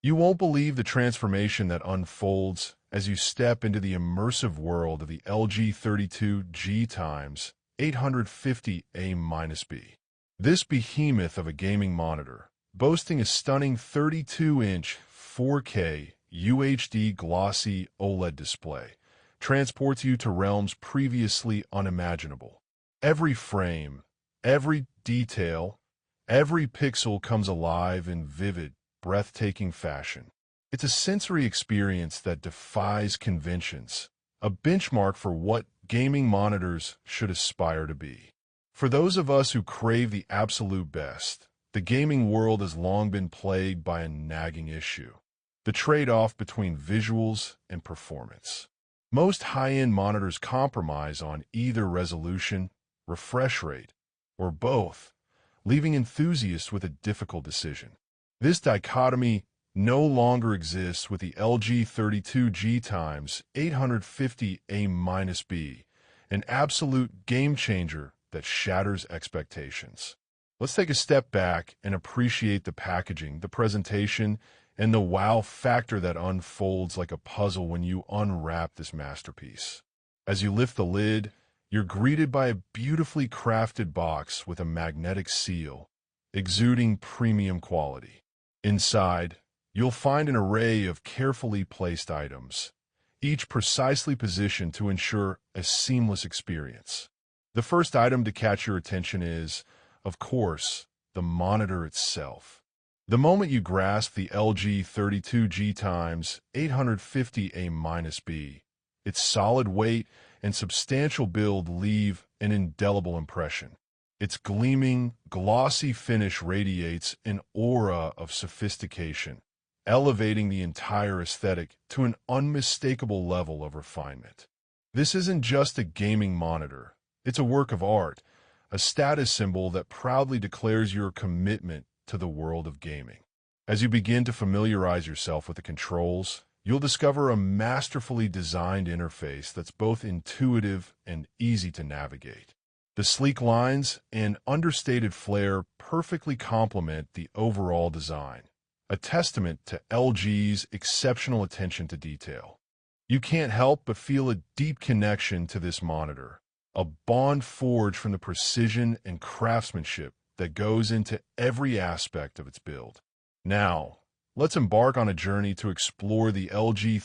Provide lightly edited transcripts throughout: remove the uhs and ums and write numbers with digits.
You won't believe the transformation that unfolds as you step into the immersive world of the LG 32G x 850A-B. This behemoth of a gaming monitor, boasting a stunning 32-inch 4K UHD glossy OLED display, transports you to realms previously unimaginable. Every frame, every detail, every pixel comes alive in vivid, breathtaking fashion. It's a sensory experience that defies conventions, a benchmark for what gaming monitors should aspire to be. For those of us who crave the absolute best, the gaming world has long been plagued by a nagging issue: the trade-off between visuals and performance. Most high-end monitors compromise on either resolution, refresh rate, or both, leaving enthusiasts with a difficult decision. This dichotomy no longer exists with the LG 32G x 850A-B, an absolute game-changer that shatters expectations. Let's take a step back and appreciate the packaging, the presentation, and the wow factor that unfolds like a puzzle when you unwrap this masterpiece. As you lift the lid, you're greeted by a beautifully crafted box with a magnetic seal, exuding premium quality. Inside, you'll find an array of carefully placed items, each precisely positioned to ensure a seamless experience. The first item to catch your attention is, of course, the monitor itself. The moment you grasp the LG 32G x 850A-B, its solid weight and substantial build leave an indelible impression. Its gleaming, glossy finish radiates an aura of sophistication, elevating the entire aesthetic to an unmistakable level of refinement. This isn't just a gaming monitor. It's a work of art, a status symbol that proudly declares your commitment to the world of gaming. As you begin to familiarize yourself with the controls, you'll discover a masterfully designed interface that's both intuitive and easy to navigate. The sleek lines and understated flair perfectly complement the overall design, a testament to LG's exceptional attention to detail. You can't help but feel a deep connection to this monitor, a bond forged from the precision and craftsmanship that goes into every aspect of its build. Now, let's embark on a journey to explore the LG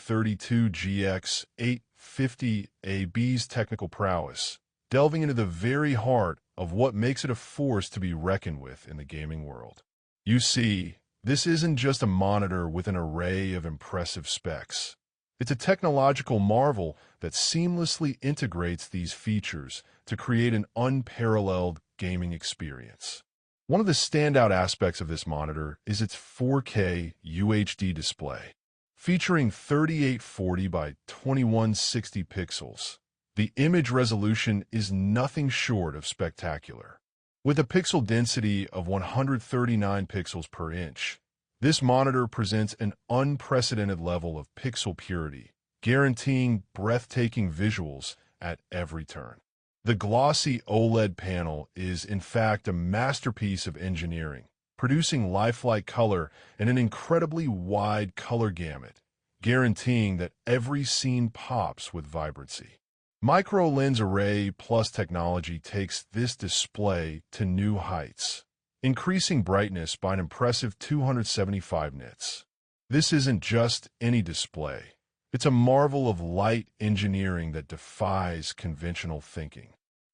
32GX850A's technical prowess, delving into the very heart of what makes it a force to be reckoned with in the gaming world. You see, this isn't just a monitor with an array of impressive specs. It's a technological marvel that seamlessly integrates these features to create an unparalleled gaming experience. One of the standout aspects of this monitor is its 4K UHD display. Featuring 3840 by 2160 pixels, the image resolution is nothing short of spectacular. With a pixel density of 139 pixels per inch, this monitor presents an unprecedented level of pixel purity, guaranteeing breathtaking visuals at every turn. The glossy OLED panel is, in fact, a masterpiece of engineering, producing lifelike color and an incredibly wide color gamut, guaranteeing that every scene pops with vibrancy. Micro Lens Array Plus technology takes this display to new heights, increasing brightness by an impressive 275 nits. This isn't just any display. It's a marvel of light engineering that defies conventional thinking.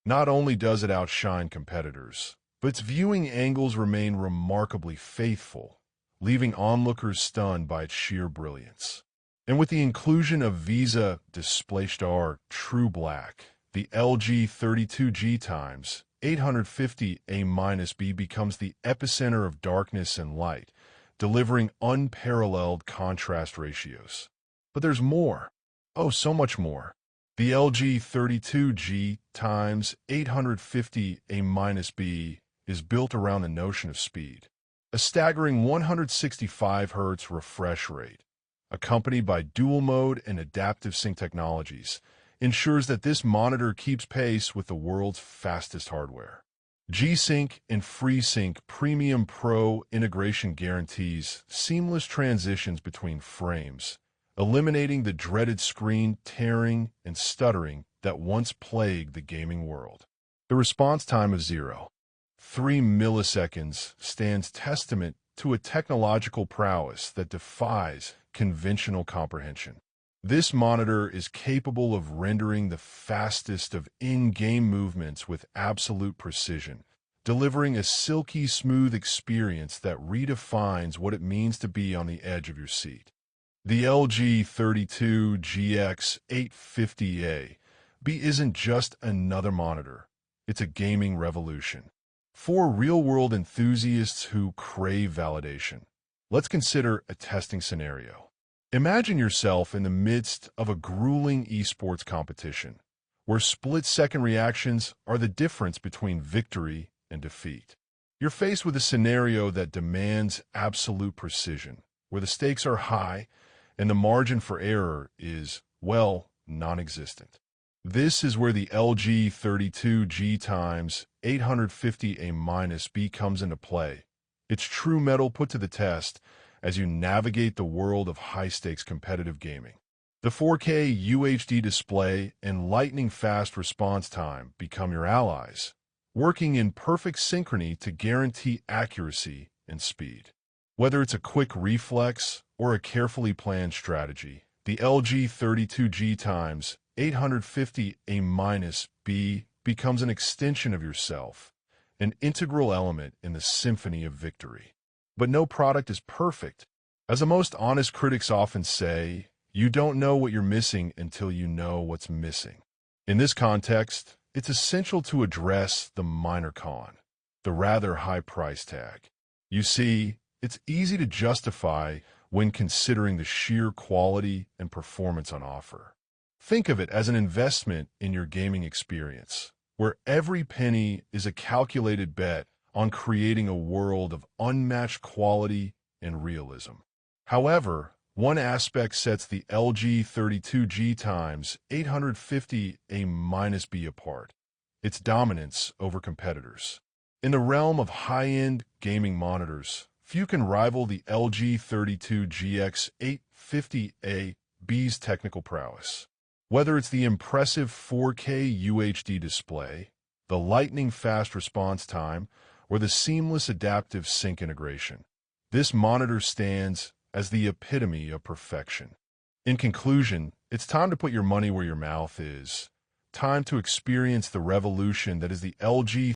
Not only does it outshine competitors, but its viewing angles remain remarkably faithful, leaving onlookers stunned by its sheer brilliance. And with the inclusion of VISA DisplayStar True Black, the LG 32G x 850A-B becomes the epicenter of darkness and light, delivering unparalleled contrast ratios. But there's more. Oh, so much more. The LG 32G x 850A-B is built around the notion of speed. A staggering 165 Hz refresh rate, accompanied by dual mode and adaptive sync technologies, ensures that this monitor keeps pace with the world's fastest hardware. G-Sync and FreeSync Premium Pro integration guarantees seamless transitions between frames, eliminating the dreaded screen tearing and stuttering that once plagued the gaming world. The response time of 0.3 milliseconds stands testament to a technological prowess that defies conventional comprehension. This monitor is capable of rendering the fastest of in-game movements with absolute precision, delivering a silky smooth experience that redefines what it means to be on the edge of your seat. The LG 32GX850A isn't just another monitor, it's a gaming revolution. For real-world enthusiasts who crave validation, let's consider a testing scenario. Imagine yourself in the midst of a grueling esports competition, where split-second reactions are the difference between victory and defeat. You're faced with a scenario that demands absolute precision, where the stakes are high and the margin for error is, well, non-existent. This is where the LG 32G850A- comes into play. Its true mettle put to the test as you navigate the world of high-stakes competitive gaming. The 4K UHD display and lightning-fast response time become your allies, working in perfect synchrony to guarantee accuracy and speed. Whether it's a quick reflex or a carefully planned strategy, the LG 32G850A- becomes an extension of yourself, an integral element in the symphony of victory. But no product is perfect. As the most honest critics often say, you don't know what you're missing until you know what's missing. In this context, it's essential to address the minor con, the rather high price tag. You see, it's easy to justify when considering the sheer quality and performance on offer. Think of it as an investment in your gaming experience, where every penny is a calculated bet on creating a world of unmatched quality and realism. However, one aspect sets the LG 32G850A- apart: its dominance over competitors. In the realm of high-end gaming monitors, few can rival the LG 32GX850A's technical prowess. Whether it's the impressive 4K UHD display, the lightning-fast response time, or the seamless adaptive sync integration, this monitor stands as the epitome of perfection. In conclusion, it's time to put your money where your mouth is. Time to experience the revolution that is the LG